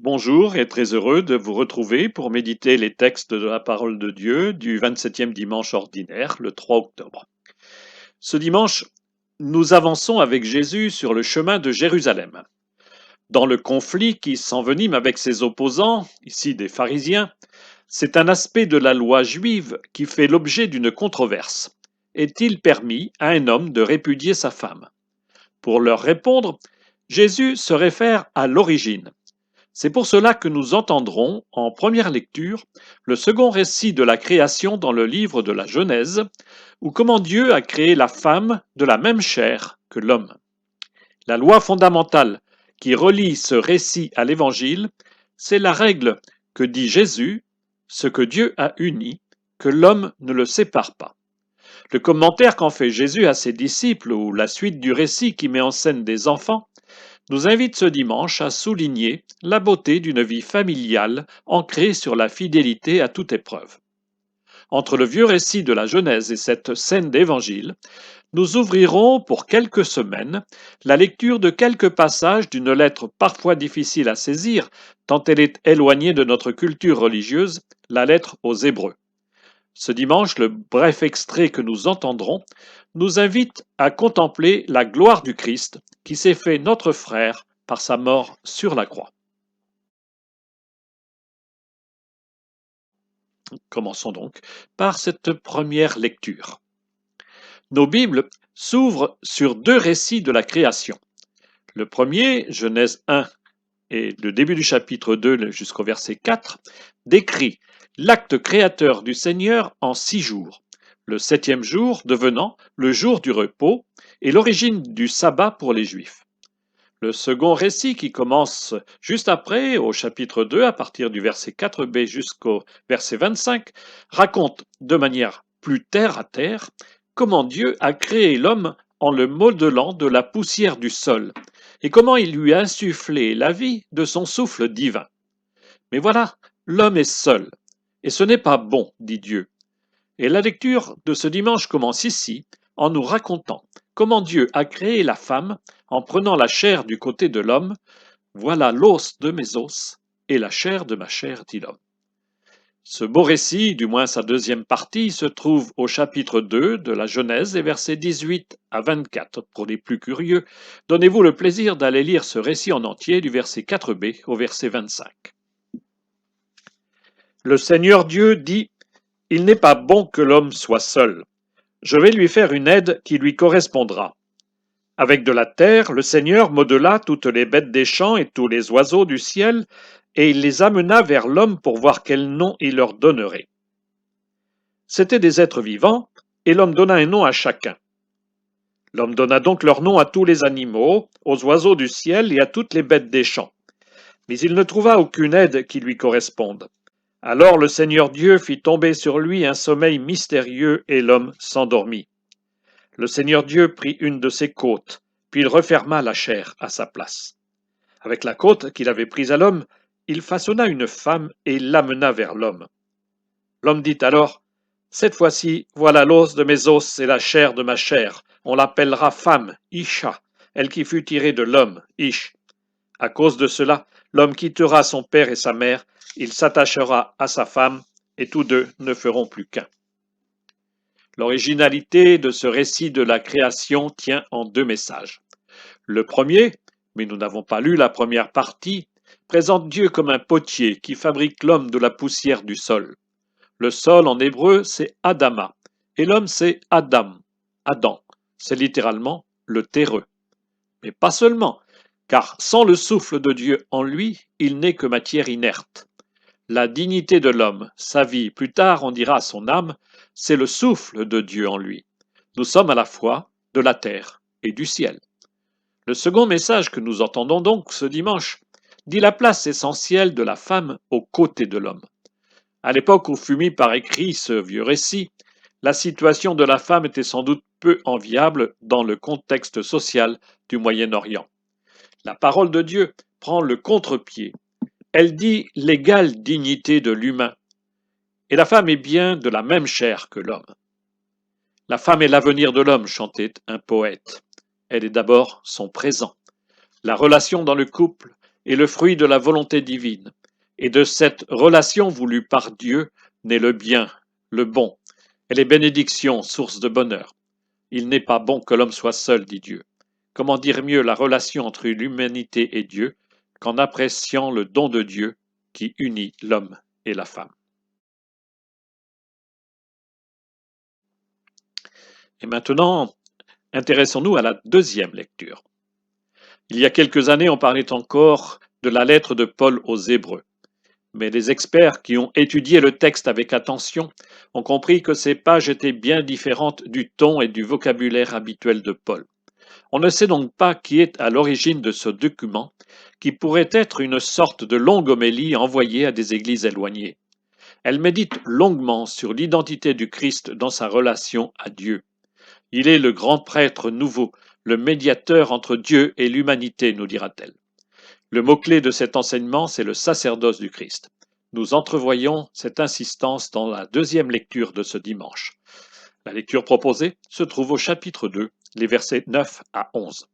Bonjour et très heureux de vous retrouver pour méditer les textes de la parole de Dieu du 27e dimanche ordinaire, le 3 octobre. Ce dimanche, nous avançons avec Jésus sur le chemin de Jérusalem. Dans le conflit qui s'envenime avec ses opposants, ici des pharisiens, c'est un aspect de la loi juive qui fait l'objet d'une controverse. Est-il permis à un homme de répudier sa femme? Pour leur répondre, Jésus se réfère à l'origine. C'est pour cela que nous entendrons, en première lecture, le second récit de la création dans le livre de la Genèse, où comment Dieu a créé la femme de la même chair que l'homme. La loi fondamentale qui relie ce récit à l'Évangile, c'est la règle que dit Jésus, ce que Dieu a uni, que l'homme ne le sépare pas. Le commentaire qu'en fait Jésus à ses disciples, ou la suite du récit qui met en scène des enfants, nous invite ce dimanche à souligner la beauté d'une vie familiale ancrée sur la fidélité à toute épreuve. Entre le vieux récit de la Genèse et cette scène d'évangile, nous ouvrirons pour quelques semaines la lecture de quelques passages d'une lettre parfois difficile à saisir, tant elle est éloignée de notre culture religieuse, la lettre aux Hébreux. Ce dimanche, le bref extrait que nous entendrons nous invite à contempler la gloire du Christ qui s'est fait notre frère par sa mort sur la croix. Commençons donc par cette première lecture. Nos Bibles s'ouvrent sur deux récits de la création. Le premier, Genèse 1 et le début du chapitre 2 jusqu'au verset 4, décrit l'acte créateur du Seigneur en 6 jours, le septième jour devenant le jour du repos et l'origine du sabbat pour les Juifs. Le second récit, qui commence juste après, au chapitre 2, à partir du verset 4b jusqu'au verset 25, raconte de manière plus terre à terre comment Dieu a créé l'homme en le modelant de la poussière du sol, et comment il lui a insufflé la vie de son souffle divin. Mais voilà, l'homme est seul, et ce n'est pas bon, dit Dieu. Et la lecture de ce dimanche commence ici, en nous racontant comment Dieu a créé la femme en prenant la chair du côté de l'homme. Voilà l'os de mes os et la chair de ma chair, dit l'homme. Ce beau récit, du moins sa deuxième partie, se trouve au chapitre 2 de la Genèse, les versets 18 à 24. Pour les plus curieux, donnez-vous le plaisir d'aller lire ce récit en entier du verset 4b au verset 25. Le Seigneur Dieu dit: Il n'est pas bon que l'homme soit seul. Je vais lui faire une aide qui lui correspondra. Avec de la terre, le Seigneur modela toutes les bêtes des champs et tous les oiseaux du ciel, et il les amena vers l'homme pour voir quel nom il leur donnerait. C'étaient des êtres vivants, et l'homme donna un nom à chacun. L'homme donna donc leur nom à tous les animaux, aux oiseaux du ciel et à toutes les bêtes des champs. Mais il ne trouva aucune aide qui lui corresponde. Alors le Seigneur Dieu fit tomber sur lui un sommeil mystérieux, et l'homme s'endormit. Le Seigneur Dieu prit une de ses côtes, puis il referma la chair à sa place. Avec la côte qu'il avait prise à l'homme, il façonna une femme et l'amena vers l'homme. L'homme dit alors: Cette fois-ci, voilà l'os de mes os et la chair de ma chair. On l'appellera femme, Isha, elle qui fut tirée de l'homme, Ish. À cause de cela, l'homme quittera son père et sa mère, il s'attachera à sa femme, et tous deux ne feront plus qu'un. L'originalité de ce récit de la création tient en deux messages. Le premier, mais nous n'avons pas lu la première partie, présente Dieu comme un potier qui fabrique l'homme de la poussière du sol. Le sol en hébreu, c'est Adama, et l'homme, c'est Adam, Adam. C'est littéralement le terreux. Mais pas seulement, car sans le souffle de Dieu en lui, il n'est que matière inerte. La dignité de l'homme, sa vie, plus tard on dira son âme, c'est le souffle de Dieu en lui. Nous sommes à la fois de la terre et du ciel. Le second message que nous entendons donc ce dimanche dit la place essentielle de la femme aux côtés de l'homme. À l'époque où fut mis par écrit ce vieux récit, la situation de la femme était sans doute peu enviable dans le contexte social du Moyen-Orient. La parole de Dieu prend le contre-pied. Elle dit l'égale dignité de l'humain. Et la femme est bien de la même chair que l'homme. La femme est l'avenir de l'homme, chantait un poète. Elle est d'abord son présent. La relation dans le couple est le fruit de la volonté divine, et de cette relation voulue par Dieu naît le bien, le bon, et les bénédictions, source de bonheur. Il n'est pas bon que l'homme soit seul, dit Dieu. Comment dire mieux la relation entre l'humanité et Dieu qu'en appréciant le don de Dieu qui unit l'homme et la femme. Et maintenant, intéressons-nous à la deuxième lecture. Il y a quelques années, on parlait encore de la lettre de Paul aux Hébreux. Mais les experts qui ont étudié le texte avec attention ont compris que ces pages étaient bien différentes du ton et du vocabulaire habituel de Paul. On ne sait donc pas qui est à l'origine de ce document, qui pourrait être une sorte de longue homélie envoyée à des églises éloignées. Elle médite longuement sur l'identité du Christ dans sa relation à Dieu. Il est le grand prêtre nouveau, le médiateur entre Dieu et l'humanité, nous dira-t-elle. Le mot-clé de cet enseignement, c'est le sacerdoce du Christ. Nous entrevoyons cette insistance dans la deuxième lecture de ce dimanche. La lecture proposée se trouve au chapitre 2, les versets 9 à 11.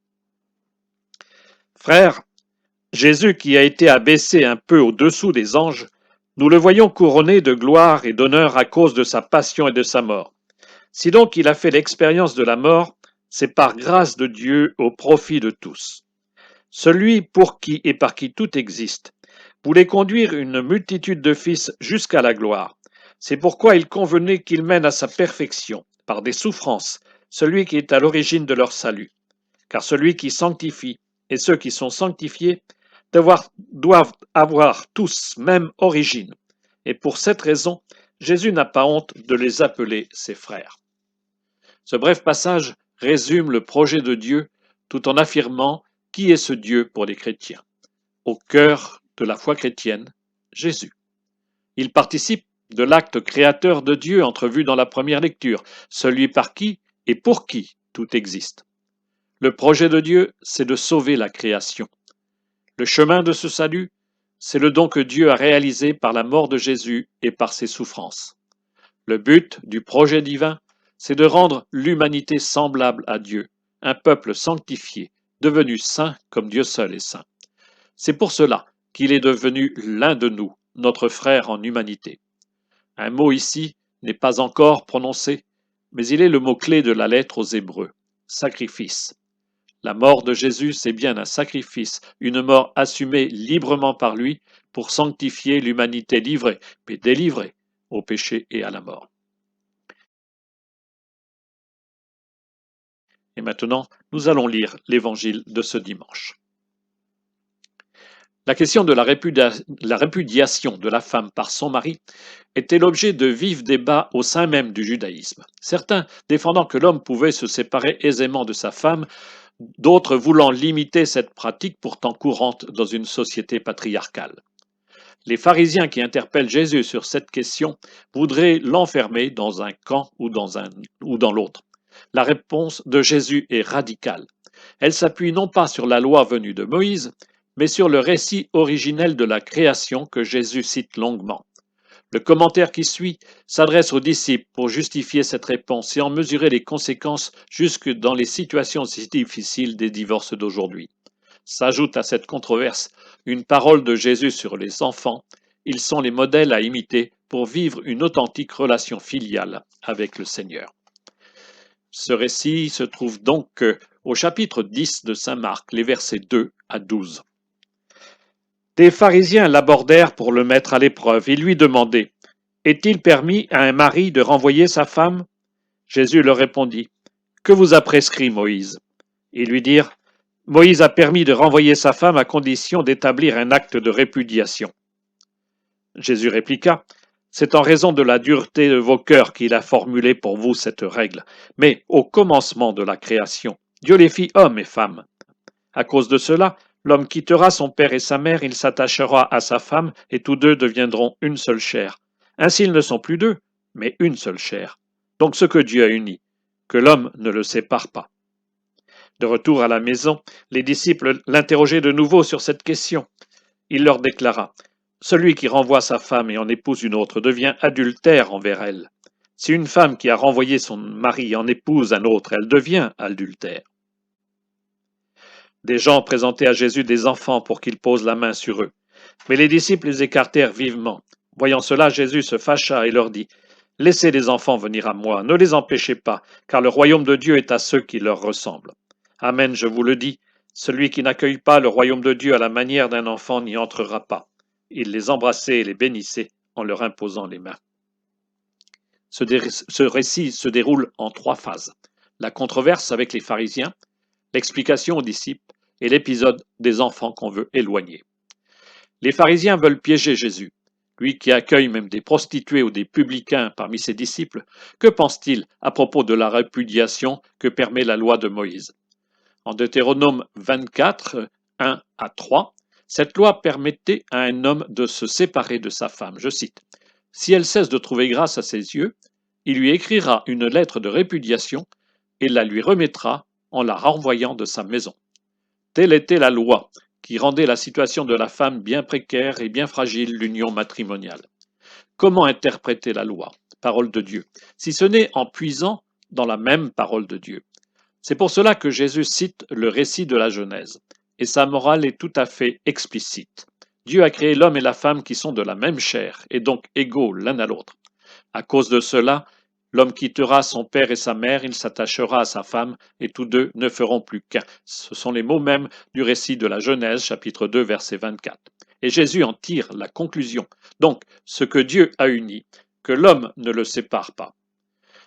Frères, Jésus qui a été abaissé un peu au-dessous des anges, nous le voyons couronné de gloire et d'honneur à cause de sa passion et de sa mort. Si donc il a fait l'expérience de la mort, c'est par grâce de Dieu au profit de tous. Celui pour qui et par qui tout existe, voulait conduire une multitude de fils jusqu'à la gloire. C'est pourquoi il convenait qu'il mène à sa perfection, par des souffrances, celui qui est à l'origine de leur salut. Car celui qui sanctifie et ceux qui sont sanctifiés doivent avoir tous même origine. Et pour cette raison, Jésus n'a pas honte de les appeler ses frères. Ce bref passage résume le projet de Dieu tout en affirmant qui est ce Dieu pour les chrétiens. Au cœur de la foi chrétienne, Jésus. Il participe de l'acte créateur de Dieu entrevu dans la première lecture, celui par qui et pour qui tout existe. Le projet de Dieu, c'est de sauver la création. Le chemin de ce salut, c'est le don que Dieu a réalisé par la mort de Jésus et par ses souffrances. Le but du projet divin, c'est de rendre l'humanité semblable à Dieu, un peuple sanctifié, devenu saint comme Dieu seul est saint. C'est pour cela qu'il est devenu l'un de nous, notre frère en humanité. Un mot ici n'est pas encore prononcé, mais il est le mot-clé de la lettre aux Hébreux, sacrifice. La mort de Jésus, c'est bien un sacrifice, une mort assumée librement par lui pour sanctifier l'humanité livrée, mais délivrée au péché et à la mort. Et maintenant, nous allons lire l'évangile de ce dimanche. La question de la répudiation de la femme par son mari était l'objet de vifs débats au sein même du judaïsme. Certains défendant que l'homme pouvait se séparer aisément de sa femme, d'autres voulant limiter cette pratique pourtant courante dans une société patriarcale. Les pharisiens qui interpellent Jésus sur cette question voudraient l'enfermer dans un camp ou dans l'autre. La réponse de Jésus est radicale. Elle s'appuie non pas sur la loi venue de Moïse, mais sur le récit originel de la création que Jésus cite longuement. Le commentaire qui suit s'adresse aux disciples pour justifier cette réponse et en mesurer les conséquences jusque dans les situations si difficiles des divorces d'aujourd'hui. S'ajoute à cette controverse une parole de Jésus sur les enfants. Ils sont les modèles à imiter pour vivre une authentique relation filiale avec le Seigneur. Ce récit se trouve donc au chapitre 10 de saint Marc, les versets 2 à 12. Des pharisiens l'abordèrent pour le mettre à l'épreuve et lui demandaient « Est-il permis à un mari de renvoyer sa femme ?» Jésus leur répondit « Que vous a prescrit Moïse ?» Ils lui dirent « Moïse a permis de renvoyer sa femme à condition d'établir un acte de répudiation. » Jésus répliqua « C'est en raison de la dureté de vos cœurs qu'il a formulé pour vous cette règle. Mais au commencement de la création, Dieu les fit hommes et femmes. À cause de cela, l'homme quittera son père et sa mère, il s'attachera à sa femme, et tous deux deviendront une seule chair. Ainsi ils ne sont plus deux, mais une seule chair. Donc ce que Dieu a uni, que l'homme ne le sépare pas. » De retour à la maison, les disciples l'interrogeaient de nouveau sur cette question. Il leur déclara « Celui qui renvoie sa femme et en épouse une autre devient adultère envers elle. Si une femme qui a renvoyé son mari en épouse un autre, elle devient adultère. » Des gens présentaient à Jésus des enfants pour qu'il pose la main sur eux. Mais les disciples les écartèrent vivement. Voyant cela, Jésus se fâcha et leur dit, Laissez les enfants venir à moi, ne les empêchez pas, car le royaume de Dieu est à ceux qui leur ressemblent. Amen, je vous le dis, celui qui n'accueille pas le royaume de Dieu à la manière d'un enfant n'y entrera pas. Il les embrassait et les bénissait en leur imposant les mains. Ce récit se déroule en 3 phases. La controverse avec les pharisiens, l'explication aux disciples et l'épisode des enfants qu'on veut éloigner. Les pharisiens veulent piéger Jésus. Lui qui accueille même des prostituées ou des publicains parmi ses disciples, que pense-t-il à propos de la répudiation que permet la loi de Moïse? En Deutéronome 24, 1 à 3, cette loi permettait à un homme de se séparer de sa femme. Je cite, « Si elle cesse de trouver grâce à ses yeux, il lui écrira une lettre de répudiation et la lui remettra en la renvoyant de sa maison. » Telle était la loi qui rendait la situation de la femme bien précaire et bien fragile l'union matrimoniale. Comment interpréter la loi, parole de Dieu, si ce n'est en puisant dans la même parole de Dieu? C'est pour cela que Jésus cite le récit de la Genèse, et sa morale est tout à fait explicite. Dieu a créé l'homme et la femme qui sont de la même chair, et donc égaux l'un à l'autre. À cause de cela, l'homme quittera son père et sa mère, il s'attachera à sa femme, et tous deux ne feront plus qu'un. Ce sont les mots mêmes du récit de la Genèse, chapitre 2, verset 24. Et Jésus en tire la conclusion. Donc, ce que Dieu a uni, que l'homme ne le sépare pas.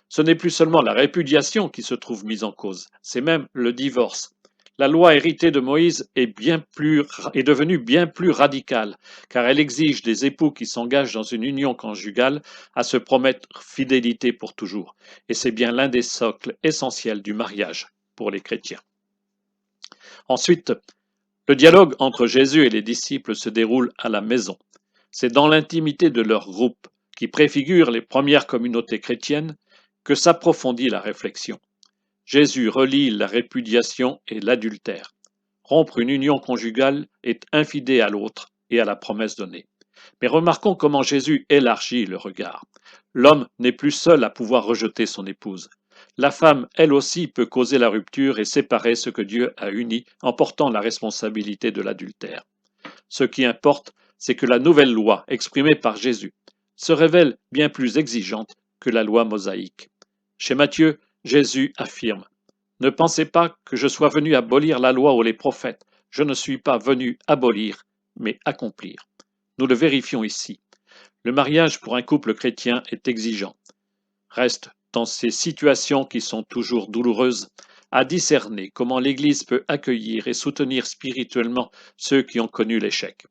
Ce n'est plus seulement la répudiation qui se trouve mise en cause, c'est même le divorce. La loi héritée de Moïse est devenue bien plus radicale, car elle exige des époux qui s'engagent dans une union conjugale à se promettre fidélité pour toujours. Et c'est bien l'un des socles essentiels du mariage pour les chrétiens. Ensuite, le dialogue entre Jésus et les disciples se déroule à la maison. C'est dans l'intimité de leur groupe, qui préfigure les premières communautés chrétiennes, que s'approfondit la réflexion. Jésus relie la répudiation et l'adultère. Rompre une union conjugale est infidèle à l'autre et à la promesse donnée. Mais remarquons comment Jésus élargit le regard. L'homme n'est plus seul à pouvoir rejeter son épouse. La femme, elle aussi, peut causer la rupture et séparer ce que Dieu a uni en portant la responsabilité de l'adultère. Ce qui importe, c'est que la nouvelle loi, exprimée par Jésus, se révèle bien plus exigeante que la loi mosaïque. Chez Matthieu, Jésus affirme « Ne pensez pas que je sois venu abolir la loi ou les prophètes. Je ne suis pas venu abolir, mais accomplir. » Nous le vérifions ici. Le mariage pour un couple chrétien est exigeant. Reste, dans ces situations qui sont toujours douloureuses, à discerner comment l'Église peut accueillir et soutenir spirituellement ceux qui ont connu l'échec.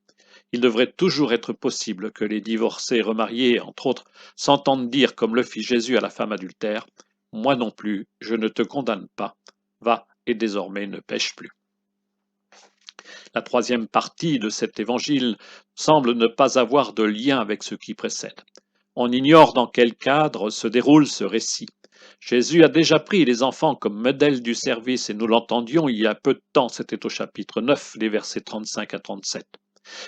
Il devrait toujours être possible que les divorcés remariés, entre autres, s'entendent dire, comme le fit Jésus à la femme adultère, « Moi non plus, je ne te condamne pas. Va et désormais ne pêche plus. » La troisième partie de cet évangile semble ne pas avoir de lien avec ce qui précède. On ignore dans quel cadre se déroule ce récit. Jésus a déjà pris les enfants comme modèle du service et nous l'entendions il y a peu de temps, c'était au chapitre 9, les versets 35 à 37.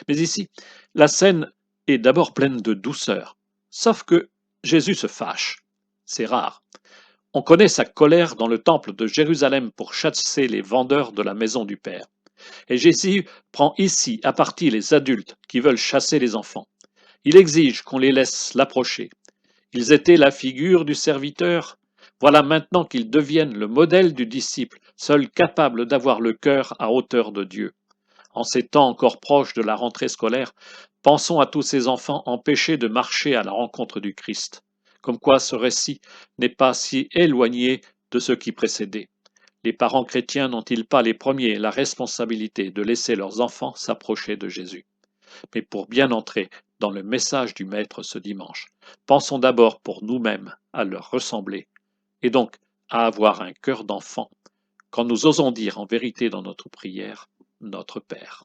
Mais ici, la scène est d'abord pleine de douceur, sauf que Jésus se fâche. C'est rare. On connaît sa colère dans le temple de Jérusalem pour chasser les vendeurs de la maison du Père. Et Jésus prend ici à partie les adultes qui veulent chasser les enfants. Il exige qu'on les laisse l'approcher. Ils étaient la figure du serviteur. Voilà maintenant qu'ils deviennent le modèle du disciple, seul capable d'avoir le cœur à hauteur de Dieu. En ces temps encore proches de la rentrée scolaire, pensons à tous ces enfants empêchés de marcher à la rencontre du Christ. Comme quoi ce récit n'est pas si éloigné de ce qui précédait. Les parents chrétiens n'ont-ils pas les premiers la responsabilité de laisser leurs enfants s'approcher de Jésus? Mais pour bien entrer dans le message du Maître ce dimanche, pensons d'abord pour nous-mêmes à leur ressembler, et donc à avoir un cœur d'enfant, quand nous osons dire en vérité dans notre prière, Notre Père.